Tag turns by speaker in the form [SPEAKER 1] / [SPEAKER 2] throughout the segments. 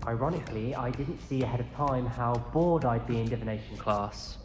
[SPEAKER 1] Ironically, I didn't see ahead of time how bored I'd be in divination class.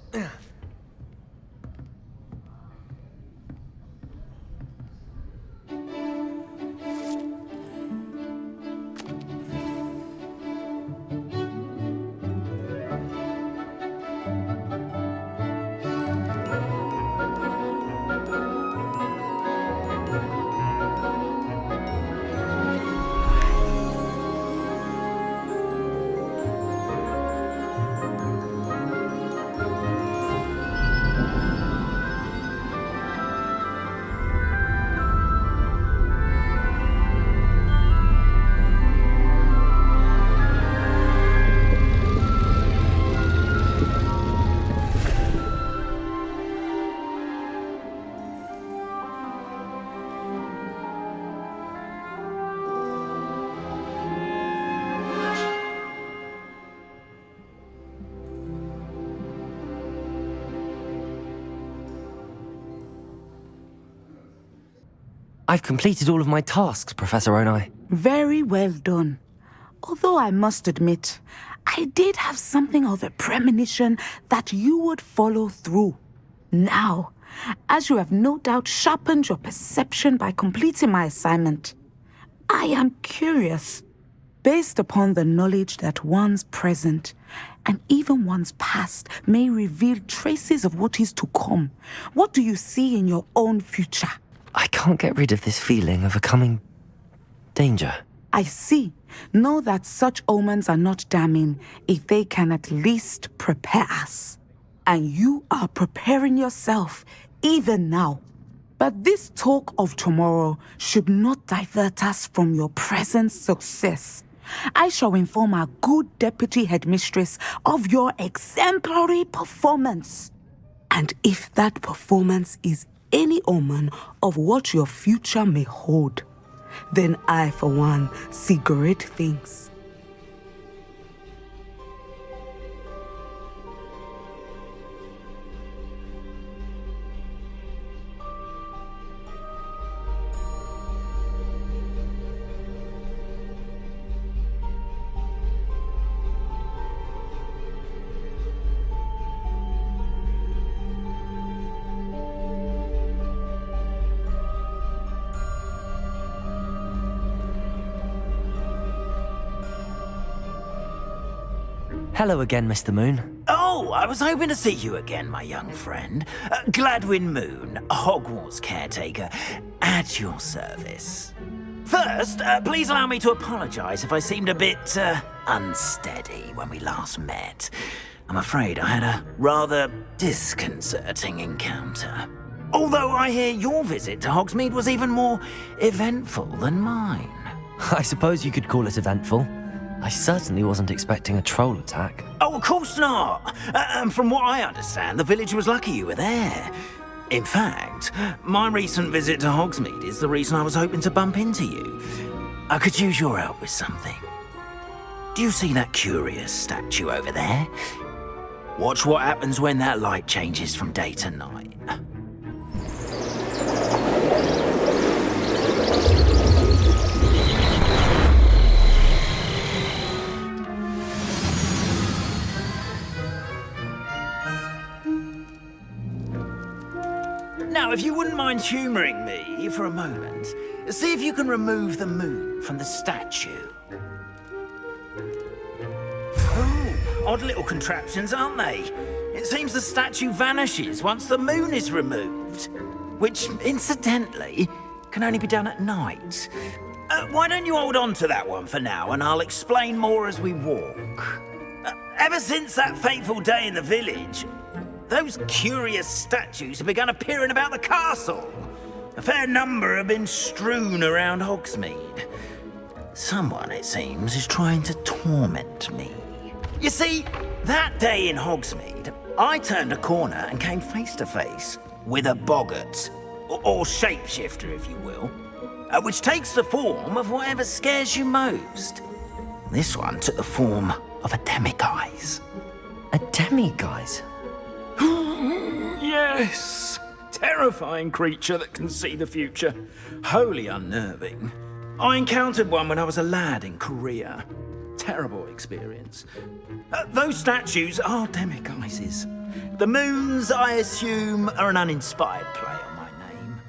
[SPEAKER 2] I've completed all of my tasks, Professor Onai.
[SPEAKER 3] Very well done. Although I must admit, I did have something of a premonition that you would follow through. Now, as you have no doubt sharpened your perception by completing my assignment, I am curious, based upon the knowledge that one's present and even one's past may reveal traces of what is to come. What do you see in your own future?
[SPEAKER 2] I can't get rid of this feeling of a coming danger.
[SPEAKER 3] I see. Know that such omens are not damning if they can at least prepare us. And you are preparing yourself even now. But this talk of tomorrow should not divert us from your present success. I shall inform our good deputy headmistress of your exemplary performance. And if that performance is any omen of what your future may hold, then I, for one, see great things.
[SPEAKER 2] Hello again, Mr. Moon.
[SPEAKER 4] Oh, I was hoping to see you again, my young friend. Gladwin Moon, Hogwarts caretaker, at your service. First, please allow me to apologize if I seemed a bit, unsteady when we last met. I'm afraid I had a rather disconcerting encounter. Although I hear your visit to Hogsmeade was even more eventful than mine.
[SPEAKER 2] I suppose you could call it eventful. I certainly wasn't expecting a troll attack.
[SPEAKER 4] Oh, of course not. And from what I understand, the village was lucky you were there. In fact, my recent visit to Hogsmeade is the reason I was hoping to bump into you. I could use your help with something. Do you see that curious statue over there? Watch what happens when that light changes from day to night. Now, if you wouldn't mind humouring me for a moment, see if you can remove the moon from the statue. Oh, odd little contraptions, aren't they? It seems the statue vanishes once the moon is removed, which, incidentally, can only be done at night. Why don't you hold on to that one for now, and I'll explain more as we walk. Ever since that fateful day in the village, those curious statues have begun appearing about the castle. A fair number have been strewn around Hogsmeade. Someone, it seems, is trying to torment me. You see, that day in Hogsmeade, I turned a corner and came face to face with a boggart, or shapeshifter, if you will, which takes the form of whatever scares you most. This one took the form of a demiguise.
[SPEAKER 2] A demiguise?
[SPEAKER 4] Yes! Terrifying creature that can see the future. Wholly unnerving. I encountered one when I was a lad in Korea. terrible experience. Those statues are demiguises. The moons, I assume, are an uninspired play on my name.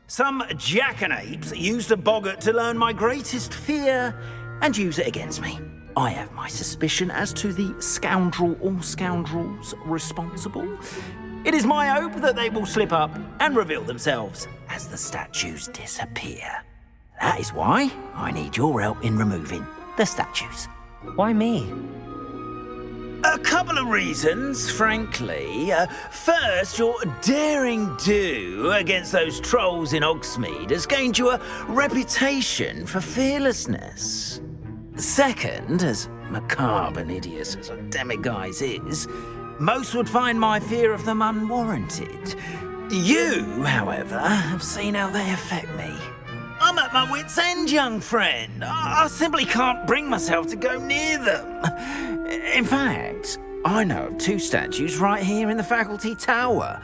[SPEAKER 4] Some jackanapes used a boggart to learn my greatest fear and use it against me. I have my suspicion as to the scoundrel or scoundrels responsible. It is my hope that they will slip up and reveal themselves as the statues disappear. That is why I need your help in removing the statues.
[SPEAKER 2] Why me?
[SPEAKER 4] A couple of reasons, frankly. First, your daring do against those trolls in Hogsmeade has gained you a reputation for fearlessness. Second, as macabre and hideous as a demiguise is, most would find my fear of them unwarranted. You, however, have seen how they affect me. I'm at my wit's end, young friend. I simply can't bring myself to go near them. In fact, I know of 2 statues right here in the faculty tower.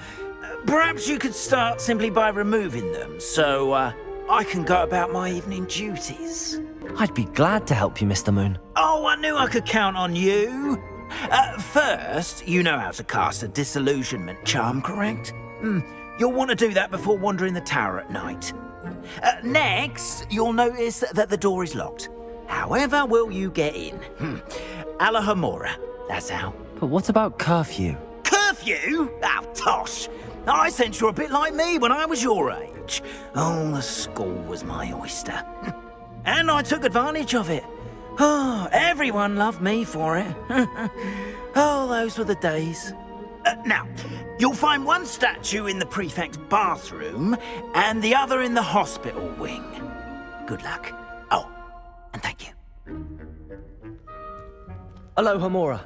[SPEAKER 4] Perhaps you could start simply by removing them, so I can go about my evening duties.
[SPEAKER 2] I'd be glad to help you, Mr. Moon.
[SPEAKER 4] Oh, I knew I could count on you. First, you know how to cast a disillusionment charm, correct? You'll want to do that before wandering the tower at night. Next, you'll notice that the door is locked. However will you get in? Alahomora, that's how.
[SPEAKER 2] But what about curfew?
[SPEAKER 4] Curfew? Oh, tosh. I sense you're a bit like me when I was your age. Oh, the school was my oyster. And I took advantage of it. Oh, everyone loved me for it. Oh, those were the days. Now, you'll find one statue in the prefect's bathroom and the other in the hospital wing. Good luck. Oh, and thank you.
[SPEAKER 2] Aloha, Mora.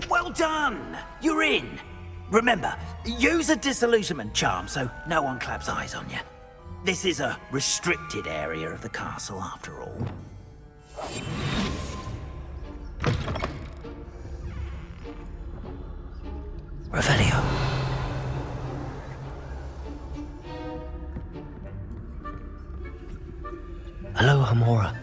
[SPEAKER 4] Well done! You're in. Remember, use a disillusionment charm so no one claps eyes on you. This is a restricted area of the castle, after all.
[SPEAKER 2] Revelio. Aloha, Mora.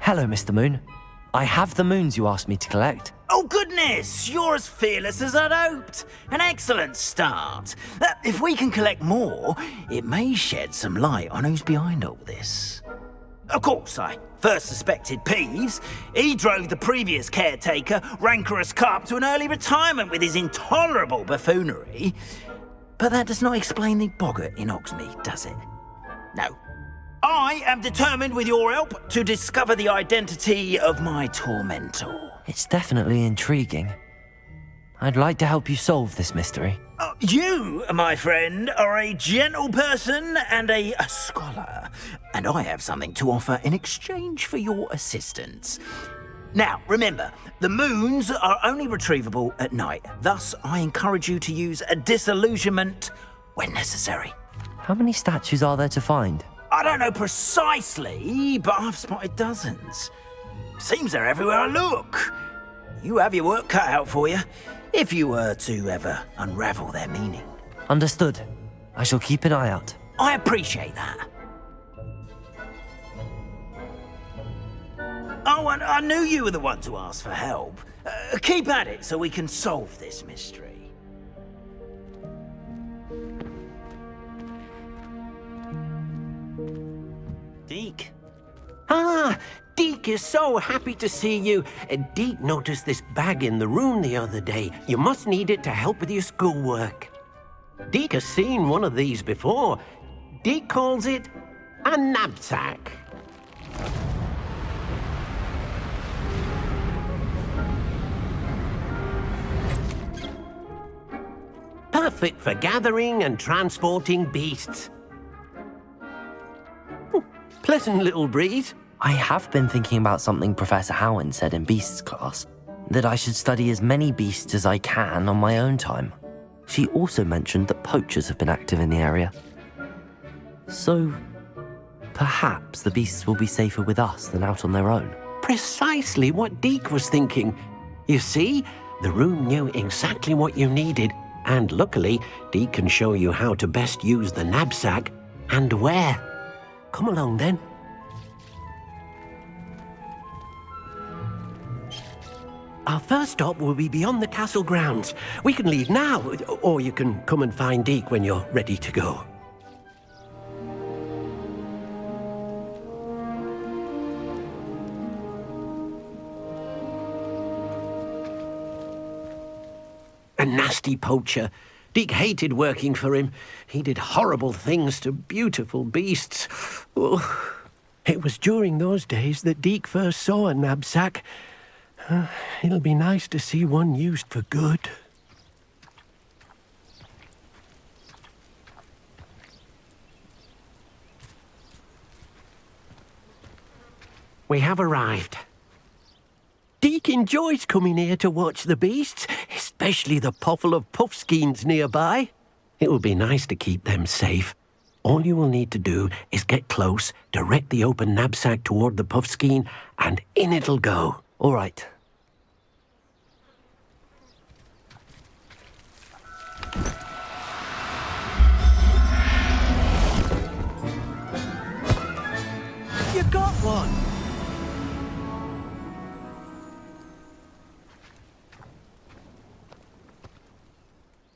[SPEAKER 2] Hello, Mr. Moon. I have the moons you asked me to collect.
[SPEAKER 4] Oh, goodness! You're as fearless as I'd hoped. An excellent start. If we can collect more, it may shed some light on who's behind all this. Of course, I first suspected Peeves. He drove the previous caretaker, rancorous Carp, to an early retirement with his intolerable buffoonery. But that does not explain the boggart in Hogsmeade, does it? No. I am determined, with your help, to discover the identity of my tormentor.
[SPEAKER 2] It's definitely intriguing. I'd like to help you solve this mystery.
[SPEAKER 4] You, my friend, are a gentle person and a scholar, and I have something to offer in exchange for your assistance. Now, remember, the moons are only retrievable at night. Thus, I encourage you to use a disillusionment when necessary.
[SPEAKER 2] How many statues are there to find?
[SPEAKER 4] I don't know precisely, but I've spotted dozens. Seems they're everywhere I look. You have your work cut out for you, if you were to ever unravel their meaning.
[SPEAKER 2] Understood. I shall keep an eye out.
[SPEAKER 4] I appreciate that. Oh, and I knew you were the one to ask for help. Keep at it so we can solve this mystery.
[SPEAKER 5] Deke. Ah, Deke is so happy to see you. Deke noticed this bag in the room the other day. You must need it to help with your schoolwork. Deke has seen one of these before. Deke calls it a knapsack. Perfect for gathering and transporting beasts. Pleasant little breeze.
[SPEAKER 2] I have been thinking about something Professor Howard said in Beasts class, that I should study as many beasts as I can on my own time. She also mentioned that poachers have been active in the area. So, perhaps the beasts will be safer with us than out on their own.
[SPEAKER 5] Precisely what Deke was thinking. You see, the room knew exactly what you needed, and luckily, Deke can show you how to best use the knapsack and where. Come along then. Our first stop will be beyond the castle grounds. We can leave now, or you can come and find Deke when you're ready to go. A nasty poacher. Deke hated working for him. He did horrible things to beautiful beasts. Oh. It was during those days that Deke first saw a knapsack. It'll be nice to see one used for good. We have arrived. Deke enjoys coming here to watch the beasts, especially the potful of puffskeins nearby. It will be nice to keep them safe. All you will need to do is get close, direct the open knapsack toward the puffskein, and in it'll go.
[SPEAKER 2] All right.
[SPEAKER 5] You got one!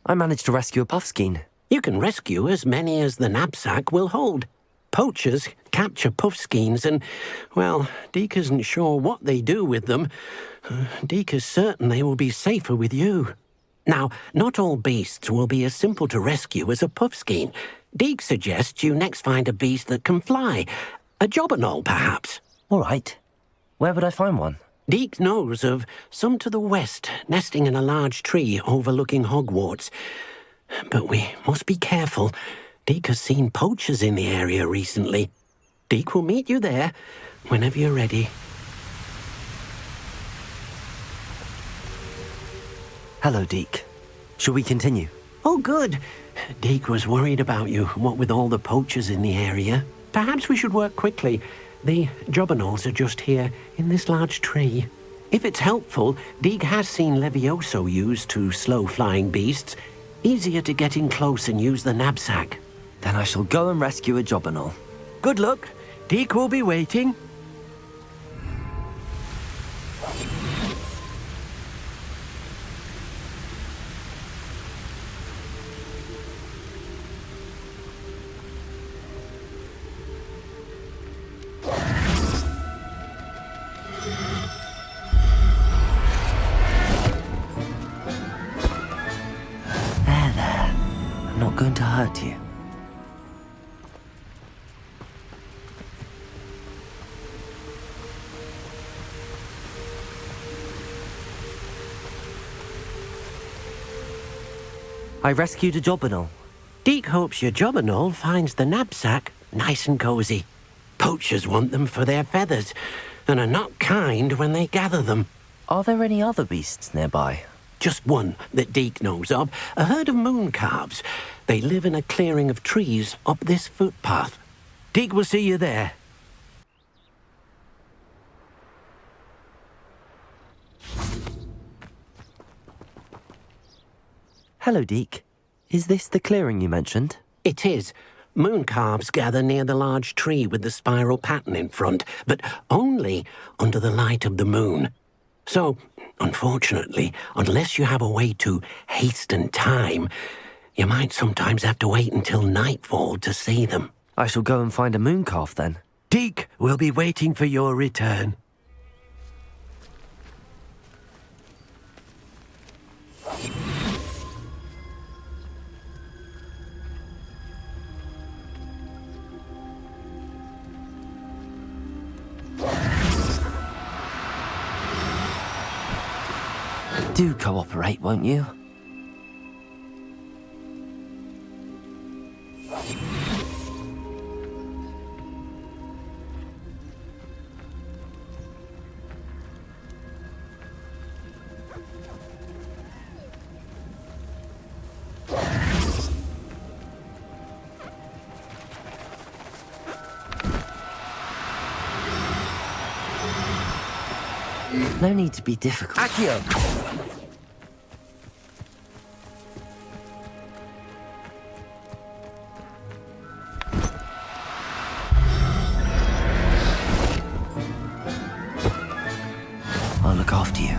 [SPEAKER 2] I managed to rescue a puffskein.
[SPEAKER 5] You can rescue as many as the knapsack will hold. Poachers capture puffskeins and, well, Deke isn't sure what they do with them. Deke is certain they will be safer with you. Now, not all beasts will be as simple to rescue as a puffskein. Deke suggests you next find a beast that can fly. A jobberknoll, perhaps.
[SPEAKER 2] All right. Where would I find one?
[SPEAKER 5] Deke knows of some to the west, nesting in a large tree overlooking Hogwarts. But we must be careful. Deke has seen poachers in the area recently. Deke will meet you there whenever you're ready.
[SPEAKER 2] Hello, Deke. Shall we continue?
[SPEAKER 5] Oh, good. Deke was worried about you, what with all the poachers in the area. Perhaps we should work quickly. The jobberknolls are just here, in this large tree. If it's helpful, Deke has seen Levioso used to slow flying beasts. Easier to get in close and use the knapsack.
[SPEAKER 2] Then I shall go and rescue a jobberknoll.
[SPEAKER 5] Good luck. Deke will be waiting.
[SPEAKER 2] to hurt you. I rescued a Jobberknoll.
[SPEAKER 5] Deke hopes your Jobberknoll finds the knapsack nice and cozy. Poachers want them for their feathers, and are not kind when they gather them.
[SPEAKER 2] Are there any other beasts nearby?
[SPEAKER 5] Just one that Deke knows of, a herd of moon calves. They live in a clearing of trees up this footpath. Deke will see you there.
[SPEAKER 2] Hello, Deke. Is this the clearing you mentioned?
[SPEAKER 5] It is. Moon calves gather near the large tree with the spiral pattern in front, but only under the light of the moon. So, unfortunately, unless you have a way to hasten time, you might sometimes have to wait until nightfall to see them.
[SPEAKER 2] I shall go and find a moon calf then.
[SPEAKER 5] Deke will be waiting for your return.
[SPEAKER 2] Do cooperate, won't you? No need to be difficult.
[SPEAKER 5] Accio!
[SPEAKER 2] I'll look after you.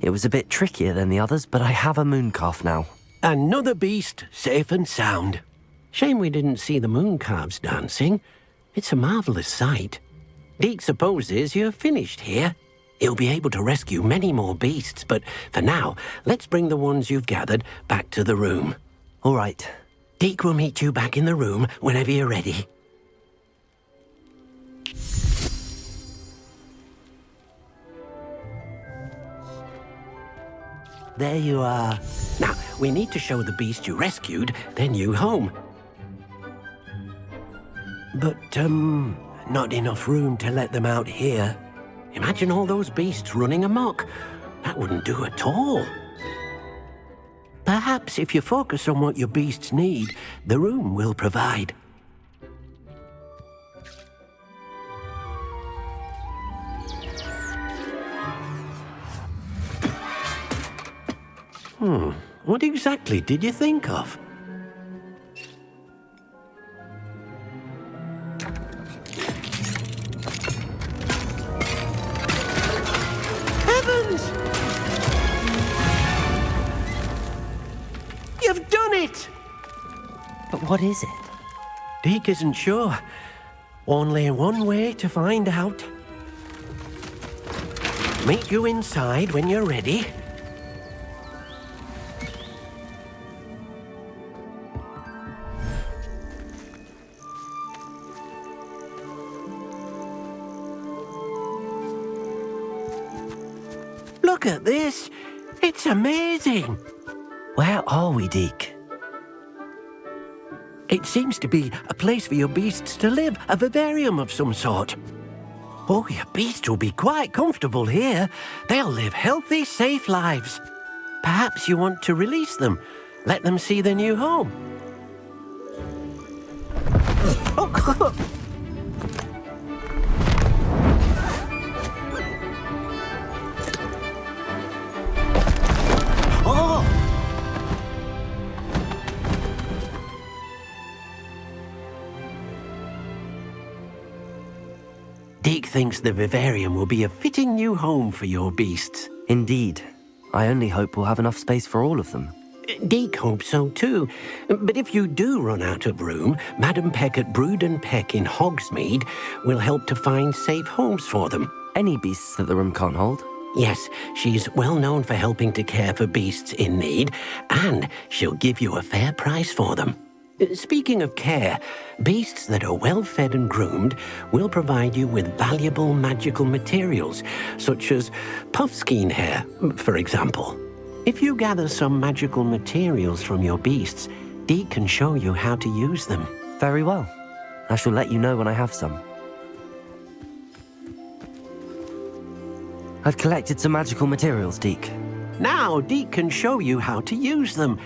[SPEAKER 2] It was a bit trickier than the others, but I have a moon calf now.
[SPEAKER 5] Another beast, safe and sound. Shame we didn't see the moon calves dancing. It's a marvellous sight. Deke supposes you're finished here. He'll be able to rescue many more beasts, but for now, let's bring the ones you've gathered back to the room.
[SPEAKER 2] All right.
[SPEAKER 5] Deke will meet you back in the room whenever you're ready. There you are. Now, we need to show the beast you rescued their new home. But, not enough room to let them out here. Imagine all those beasts running amok. That wouldn't do at all. Perhaps if you focus on what your beasts need, the room will provide. What exactly did you think of? Heavens! You've done it!
[SPEAKER 2] But what is it?
[SPEAKER 5] Deke isn't sure. Only one way to find out. Meet you inside when you're ready. Look at this. It's amazing.
[SPEAKER 2] Where are we, Deke?
[SPEAKER 5] It seems to be a place for your beasts to live, a vivarium of some sort. Oh, your beasts will be quite comfortable here. They'll live healthy, safe lives. Perhaps you want to release them, let them see their new home. Deke thinks the vivarium will be a fitting new home for your beasts.
[SPEAKER 2] Indeed. I only hope we'll have enough space for all of them.
[SPEAKER 5] Deke hopes so too. But if you do run out of room, Madam Peck at Brood and Peck in Hogsmeade will help to find safe homes for them.
[SPEAKER 2] Any beasts that the room can't hold?
[SPEAKER 5] Yes, she's well known for helping to care for beasts in need, and she'll give you a fair price for them. Speaking of care, beasts that are well fed and groomed will provide you with valuable magical materials, such as puffskein hair, for example. If you gather some magical materials from your beasts, Deke can show you how to use them.
[SPEAKER 2] Very well. I shall let you know when I have some. I've collected some magical materials, Deke.
[SPEAKER 5] Now Deke can show you how to use them.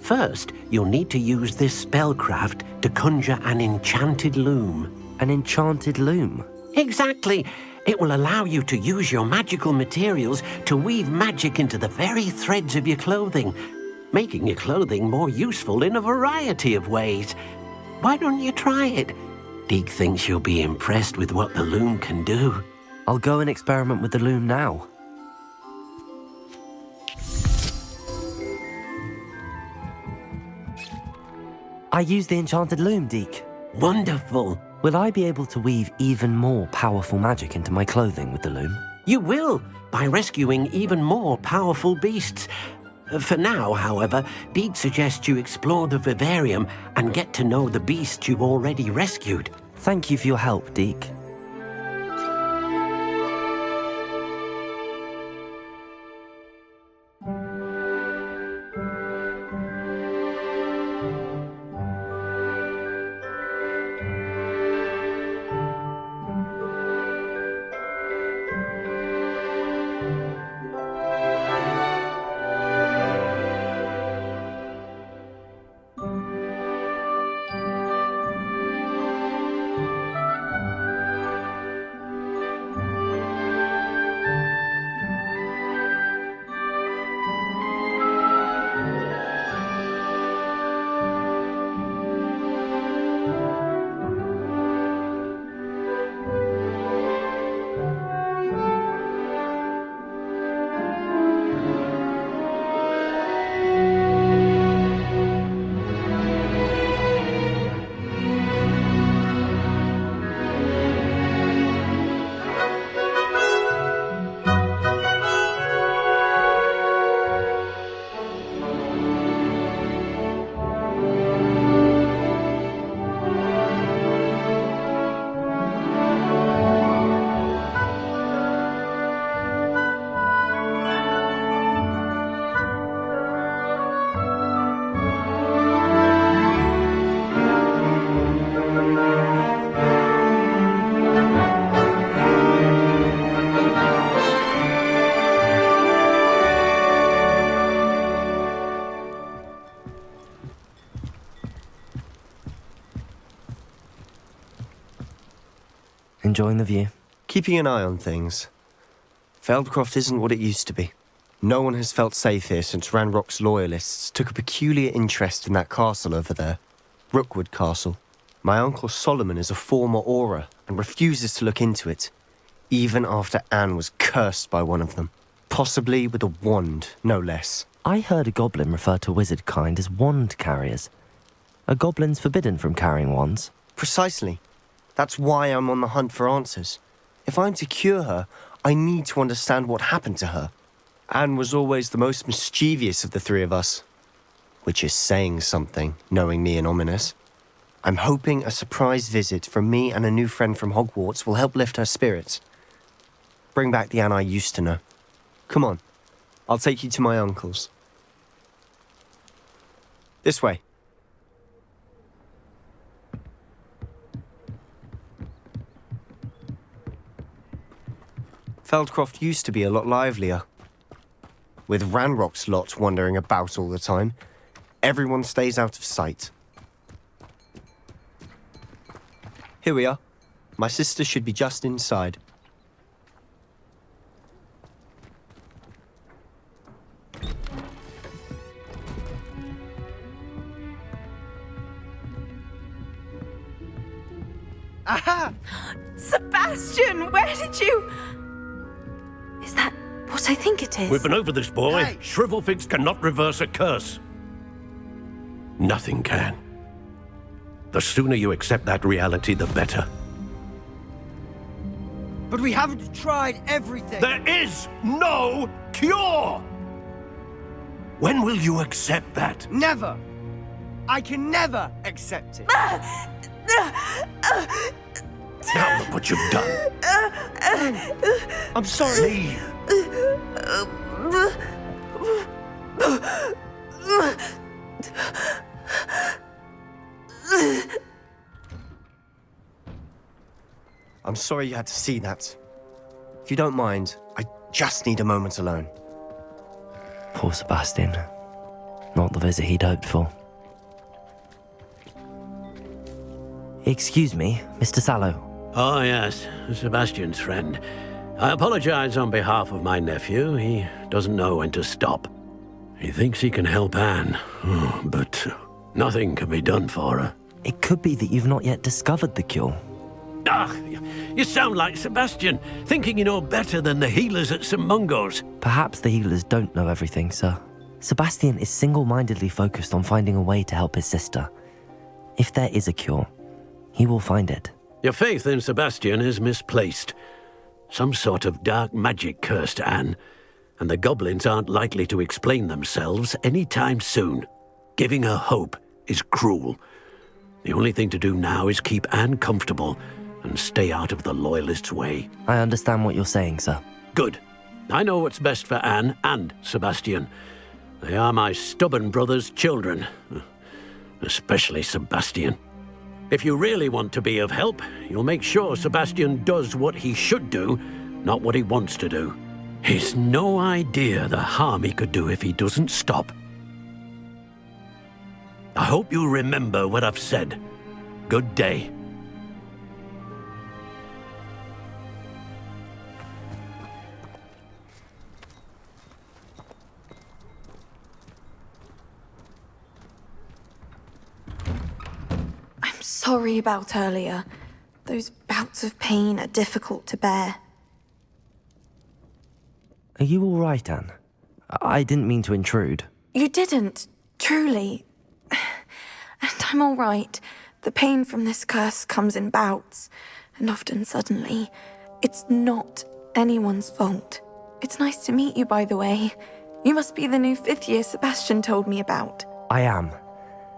[SPEAKER 5] First, you'll need to use this spellcraft to conjure an enchanted loom.
[SPEAKER 2] An enchanted loom?
[SPEAKER 5] Exactly. It will allow you to use your magical materials to weave magic into the very threads of your clothing, making your clothing more useful in a variety of ways. Why don't you try it? Deke thinks you'll be impressed with what the loom can do.
[SPEAKER 2] I'll go and experiment with the loom now. I use the enchanted loom, Deke.
[SPEAKER 5] Wonderful.
[SPEAKER 2] Will I be able to weave even more powerful magic into my clothing with the loom?
[SPEAKER 5] You will, by rescuing even more powerful beasts. For now, however, Deke suggests you explore the vivarium and get to know the beasts you've already rescued.
[SPEAKER 2] Thank you for your help, Deke. Enjoying the view?
[SPEAKER 6] Keeping an eye on things. Feldcroft isn't what it used to be. No one has felt safe here since Ranrock's loyalists took a peculiar interest in that castle over there. Rookwood Castle. My uncle Solomon is a former Auror and refuses to look into it, even after Anne was cursed by one of them. Possibly with a wand, no less.
[SPEAKER 2] I heard a goblin refer to wizard kind as wand carriers. Are goblins forbidden from carrying wands?
[SPEAKER 6] Precisely. That's why I'm on the hunt for answers. If I'm to cure her, I need to understand what happened to her. Anne was always the most mischievous of the three of us. Which is saying something, knowing me and Ominous. I'm hoping a surprise visit from me and a new friend from Hogwarts will help lift her spirits. Bring back the Anne I used to know. Come on, I'll take you to my uncle's. This way. Feldcroft used to be a lot livelier. With Ranrock's lot wandering about all the time, everyone stays out of sight. Here we are. My sister should be just inside.
[SPEAKER 3] Aha! Sebastian, where did you... Is that what I think it is?
[SPEAKER 7] We've been over this, boy.
[SPEAKER 6] Hey!
[SPEAKER 7] Shrivelfigs cannot reverse a curse. Nothing can. The sooner you accept that reality, the better.
[SPEAKER 6] But we haven't tried everything.
[SPEAKER 7] There is no cure! When will you accept that?
[SPEAKER 6] Never! I can never accept it.
[SPEAKER 7] Now look what you've done.
[SPEAKER 6] I'm sorry.
[SPEAKER 7] Leave.
[SPEAKER 6] I'm sorry you had to see that. If you don't mind, I just need a moment alone.
[SPEAKER 2] Poor Sebastian. Not the visit he'd hoped for. Excuse me, Mr. Sallow.
[SPEAKER 5] Oh, yes, Sebastian's friend. I apologize on behalf of my nephew. He doesn't know when to stop. He thinks he can help Anne, but nothing can be done for her.
[SPEAKER 2] It could be that you've not yet discovered the cure.
[SPEAKER 5] Ah, you sound like Sebastian, thinking you know better than the healers at St. Mungo's.
[SPEAKER 2] Perhaps the healers don't know everything, sir. Sebastian is single-mindedly focused on finding a way to help his sister. If there is a cure, he will find it.
[SPEAKER 5] Your faith in Sebastian is misplaced. Some sort of dark magic cursed Anne, and the goblins aren't likely to explain themselves anytime soon. Giving her hope is cruel. The only thing to do now is keep Anne comfortable and stay out of the Loyalists' way.
[SPEAKER 2] I understand what you're saying, sir.
[SPEAKER 5] Good. I know what's best for Anne and Sebastian. They are my stubborn brother's children. Especially Sebastian. If you really want to be of help, you'll make sure Sebastian does what he should do, not what he wants to do. He's no idea the harm he could do if he doesn't stop. I hope you remember what I've said. Good day.
[SPEAKER 8] I'm sorry about earlier. Those bouts of pain are difficult to bear.
[SPEAKER 2] Are you all right, Anne? I didn't mean to intrude.
[SPEAKER 8] You didn't, truly. And I'm all right. The pain from this curse comes in bouts, and often suddenly. It's not anyone's fault. It's nice to meet you, by the way. You must be the new 5th year Sebastian told me about.
[SPEAKER 2] I am.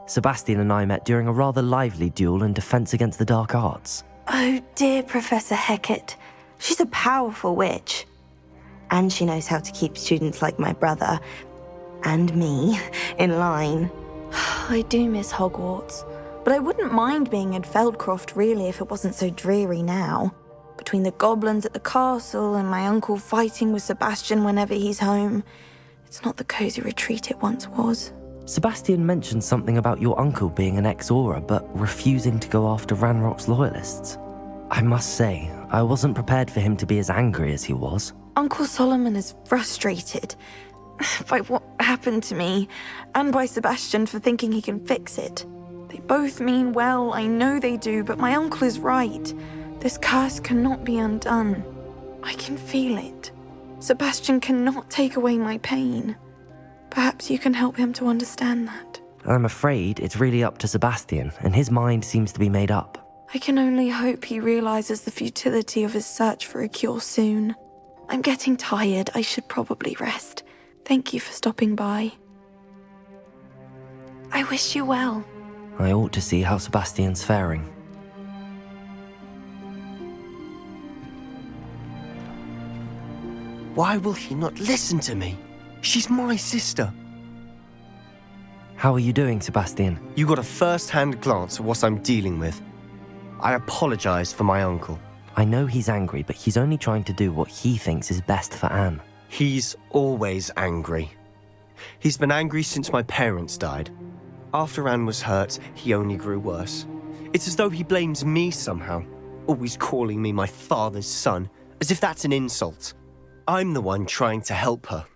[SPEAKER 2] Sebastian and I met during a rather lively duel in Defense Against the Dark Arts.
[SPEAKER 9] Oh dear, Professor Hecat. She's a powerful witch. And she knows how to keep students like my brother, and me, in line.
[SPEAKER 8] I do miss Hogwarts, but I wouldn't mind being in Feldcroft really if it wasn't so dreary now. Between the goblins at the castle and my uncle fighting with Sebastian whenever he's home, it's not the cozy retreat it once was.
[SPEAKER 2] Sebastian mentioned something about your uncle being an ex-Auror, but refusing to go after Ranrock's Loyalists. I must say, I wasn't prepared for him to be as angry as he was.
[SPEAKER 8] Uncle Solomon is frustrated by what happened to me, and by Sebastian for thinking he can fix it. They both mean well, I know they do, but my uncle is right. This curse cannot be undone. I can feel it. Sebastian cannot take away my pain. Perhaps you can help him to understand that.
[SPEAKER 2] I'm afraid it's really up to Sebastian, and his mind seems to be made up.
[SPEAKER 8] I can only hope he realizes the futility of his search for a cure soon. I'm getting tired. I should probably rest. Thank you for stopping by. I wish you well.
[SPEAKER 2] I ought to see how Sebastian's faring.
[SPEAKER 6] Why will he not listen to me? She's my sister.
[SPEAKER 2] How are you doing, Sebastian?
[SPEAKER 6] You got a first-hand glance at what I'm dealing with. I apologize for my uncle.
[SPEAKER 2] I know he's angry, but he's only trying to do what he thinks is best for Anne.
[SPEAKER 6] He's always angry. He's been angry since my parents died. After Anne was hurt, he only grew worse. It's as though he blames me somehow, always calling me my father's son, as if that's an insult. I'm the one trying to help her.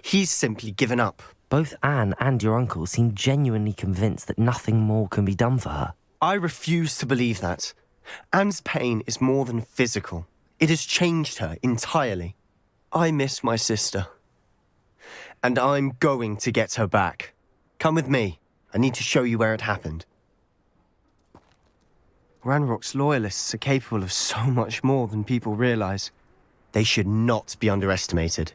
[SPEAKER 6] He's simply given up.
[SPEAKER 2] Both Anne and your uncle seem genuinely convinced that nothing more can be done for her.
[SPEAKER 6] I refuse to believe that. Anne's pain is more than physical. It has changed her entirely. I miss my sister. And I'm going to get her back. Come with me, I need to show you where it happened. Ranrock's loyalists are capable of so much more than people realize. They should not be underestimated.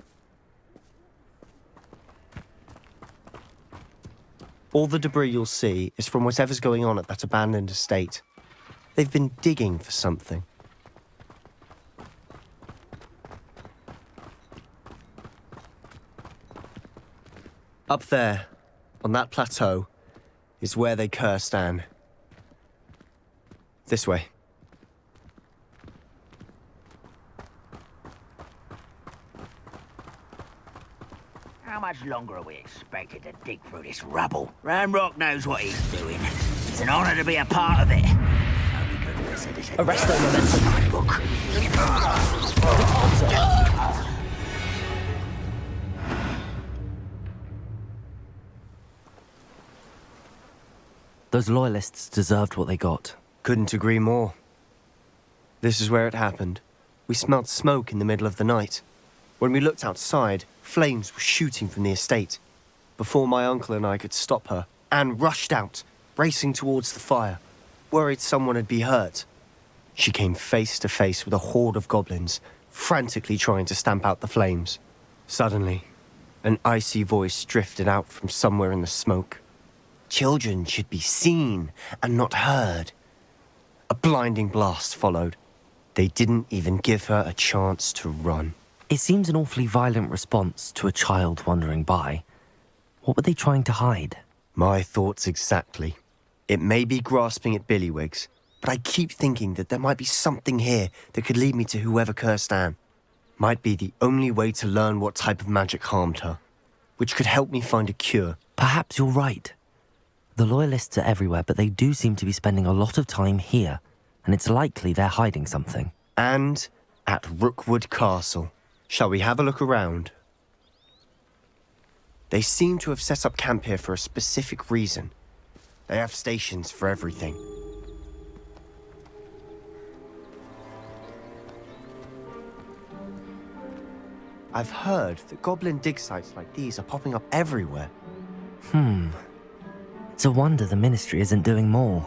[SPEAKER 6] All the debris you'll see is from whatever's going on at that abandoned estate. They've been digging for something. Up there, on that plateau, is where they cursed Anne. This way.
[SPEAKER 4] How much longer are we expected to dig through this rubble? Ranrock knows what he's doing. It's an honor to be a part of it. Only good listen is
[SPEAKER 2] Arrest them, momentum.
[SPEAKER 4] my book.
[SPEAKER 2] Those loyalists deserved what they got.
[SPEAKER 6] Couldn't agree more. This is where it happened. We smelled smoke in the middle of the night. When we looked outside, flames were shooting from the estate. Before my uncle and I could stop her, Anne rushed out, racing towards the fire, worried someone had been hurt. She came face to face with a horde of goblins, frantically trying to stamp out the flames. Suddenly, an icy voice drifted out from somewhere in the smoke. Children should be seen and not heard. A blinding blast followed. They didn't even give her a chance to run.
[SPEAKER 2] It seems an awfully violent response to a child wandering by. What were they trying to hide?
[SPEAKER 6] My thoughts exactly. It may be grasping at billywhigs, but I keep thinking that there might be something here that could lead me to whoever cursed Anne. Might be the only way to learn what type of magic harmed her, which could help me find a cure.
[SPEAKER 2] Perhaps you're right. The loyalists are everywhere, but they do seem to be spending a lot of time here, and it's likely they're hiding something.
[SPEAKER 6] And at Rookwood Castle. Shall we have a look around? They seem to have set up camp here for a specific reason. They have stations for everything. I've heard that goblin dig sites like these are popping up everywhere.
[SPEAKER 2] It's a wonder the Ministry isn't doing more.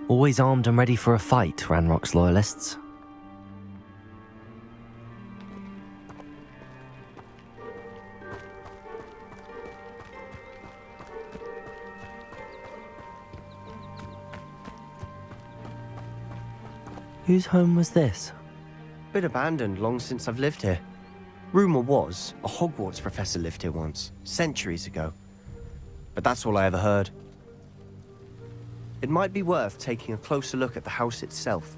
[SPEAKER 2] Always armed and ready for a fight, Ranrock's loyalists. Whose home was this?
[SPEAKER 6] Been abandoned long since I've lived here. Rumour was a Hogwarts professor lived here once, centuries ago. But that's all I ever heard. It might be worth taking a closer look at the house itself.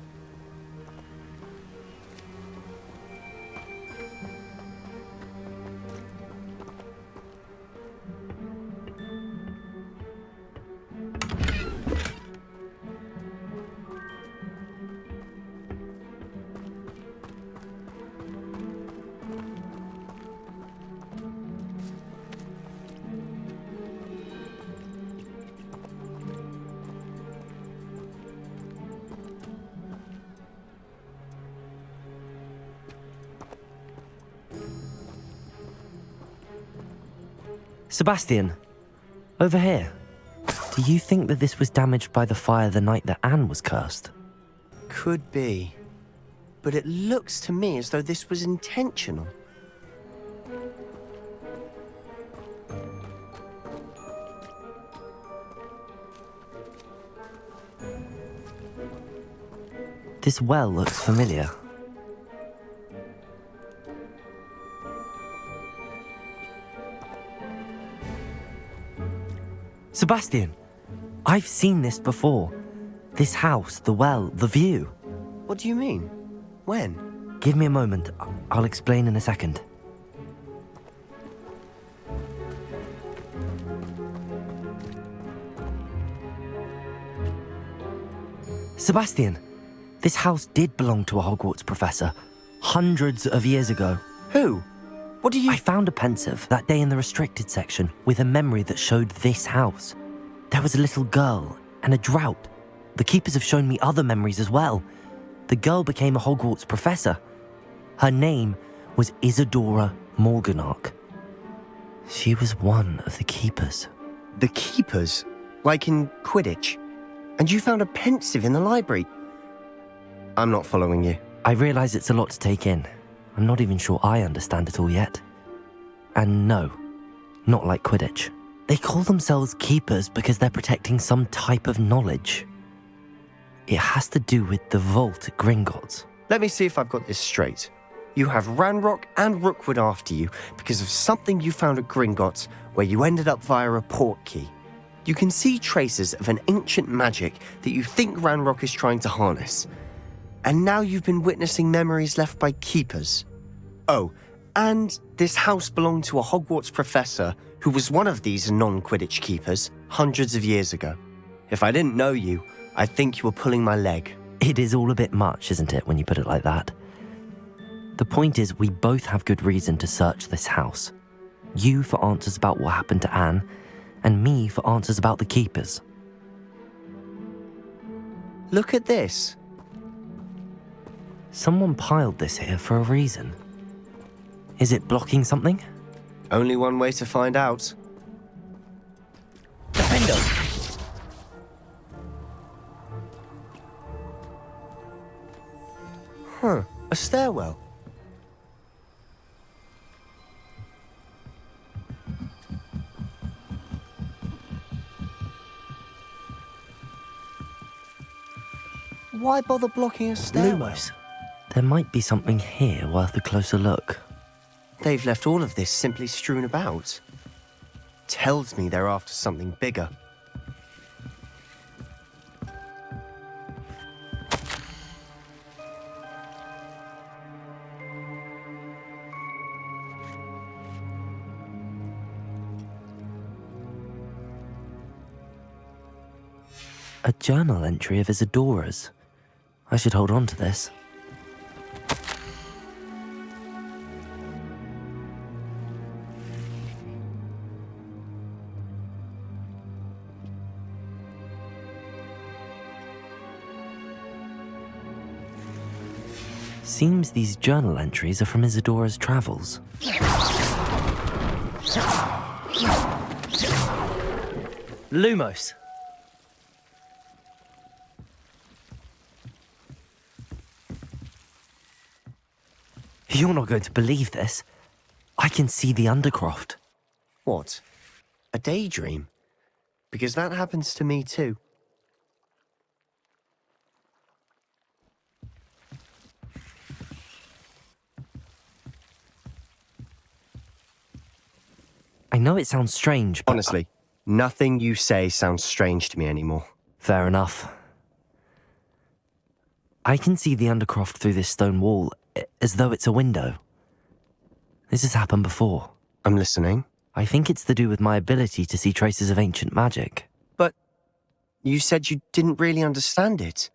[SPEAKER 2] Sebastian, over here. Do you think that this was damaged by the fire the night that Anne was cursed?
[SPEAKER 6] Could be. But it looks to me as though this was intentional.
[SPEAKER 2] This well looks familiar. Sebastian, I've seen this before. This house, the well, the view.
[SPEAKER 6] What do you mean? When?
[SPEAKER 2] Give me a moment. I'll explain in a second. Sebastian, this house did belong to a Hogwarts professor hundreds of years ago.
[SPEAKER 6] Who? What do you...
[SPEAKER 2] I found a pensive that day in the restricted section with a memory that showed this house. There was a little girl and a drought. The Keepers have shown me other memories as well. The girl became a Hogwarts professor. Her name was Isadora Morganach. She was one of the Keepers.
[SPEAKER 6] The Keepers? Like in Quidditch? And you found a pensive in the library? I'm not following you.
[SPEAKER 2] I realise it's a lot to take in. I'm not even sure I understand it all yet. And no, not like Quidditch. They call themselves Keepers because they're protecting some type of knowledge. It has to do with the vault at Gringotts.
[SPEAKER 6] Let me see if I've got this straight. You have Ranrock and Rookwood after you because of something you found at Gringotts where you ended up via a port key. You can see traces of an ancient magic that you think Ranrock is trying to harness. And now you've been witnessing memories left by Keepers. Oh, and this house belonged to a Hogwarts professor who was one of these non-Quidditch Keepers hundreds of years ago. If I didn't know you, I'd think you were pulling my leg.
[SPEAKER 2] It is all a bit much, isn't it, when you put it like that? The point is, we both have good reason to search this house. You for answers about what happened to Anne, and me for answers about the Keepers.
[SPEAKER 6] Look at this.
[SPEAKER 2] Someone piled this here for a reason. Is it blocking something?
[SPEAKER 6] Only one way to find out.
[SPEAKER 1] Defender!
[SPEAKER 6] Huh, a stairwell. Why bother blocking a stairwell?
[SPEAKER 2] Lumos. There might be something here worth a closer look.
[SPEAKER 6] They've left all of this simply strewn about. Tells me they're after something bigger.
[SPEAKER 2] A journal entry of Isadora's. I should hold on to this. Seems these journal entries are from Isadora's travels.
[SPEAKER 1] Lumos.
[SPEAKER 2] You're not going to believe this. I can see the Undercroft.
[SPEAKER 6] What? A daydream? Because that happens to me too.
[SPEAKER 2] I know it sounds strange, but...
[SPEAKER 6] Honestly, nothing you say sounds strange to me anymore.
[SPEAKER 2] Fair enough. I can see the Undercroft through this stone wall, as though it's a window. This has happened before.
[SPEAKER 6] I'm listening.
[SPEAKER 2] I think it's to do with my ability to see traces of ancient magic.
[SPEAKER 6] But you said you didn't really understand it,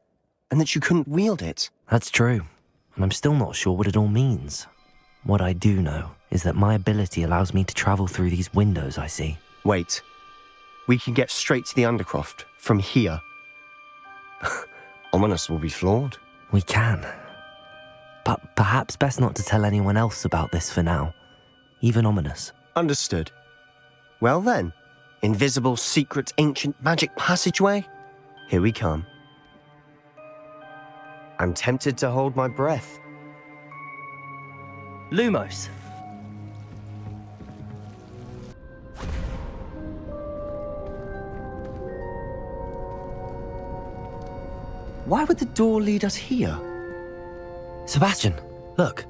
[SPEAKER 6] and that you couldn't wield it.
[SPEAKER 2] That's true, and I'm still not sure what it all means. What I do know is that my ability allows me to travel through these windows I see.
[SPEAKER 6] Wait. We can get straight to the Undercroft from here. Ominous will be floored.
[SPEAKER 2] We can. But perhaps best not to tell anyone else about this for now. Even Ominous.
[SPEAKER 6] Understood. Well then, invisible, secret, ancient magic passageway? Here we come. I'm tempted to hold my breath.
[SPEAKER 1] Lumos.
[SPEAKER 6] Why would the door lead us here?
[SPEAKER 2] Sebastian, look.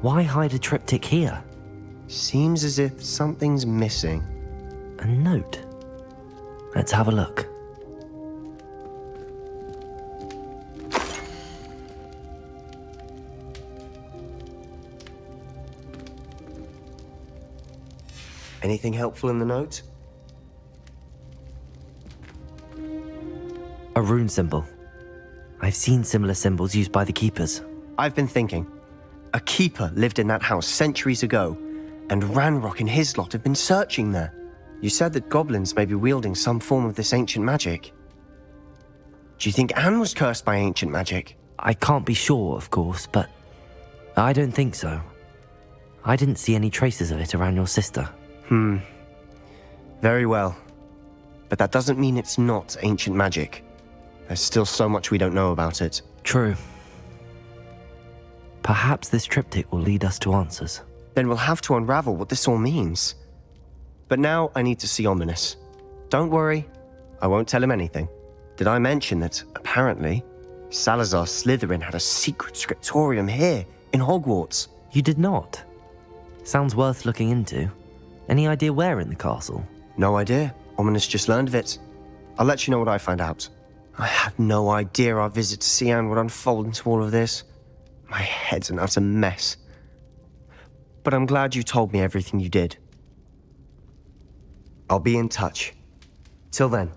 [SPEAKER 2] Why hide a triptych here?
[SPEAKER 6] Seems as if something's missing.
[SPEAKER 2] A note. Let's have a look.
[SPEAKER 6] Anything helpful in the note?
[SPEAKER 2] A rune symbol. I've seen similar symbols used by the keepers.
[SPEAKER 6] I've been thinking. A keeper lived in that house centuries ago, and Ranrock and his lot have been searching there. You said that goblins may be wielding some form of this ancient magic. Do you think Anne was cursed by ancient magic?
[SPEAKER 2] I can't be sure, of course, but I don't think so. I didn't see any traces of it around your sister.
[SPEAKER 6] Very well. But that doesn't mean it's not ancient magic. There's still so much we don't know about it.
[SPEAKER 2] True. Perhaps this triptych will lead us to answers.
[SPEAKER 6] Then we'll have to unravel what this all means. But now I need to see Ominous. Don't worry, I won't tell him anything. Did I mention that, apparently, Salazar Slytherin had a secret scriptorium here, in Hogwarts?
[SPEAKER 2] You did not? Sounds worth looking into. Any idea where in the castle?
[SPEAKER 6] No idea. Ominous just learned of it. I'll let you know what I find out. I had no idea our visit to Cian would unfold into all of this. My head's an utter mess. But I'm glad you told me everything you did. I'll be in touch. Till then.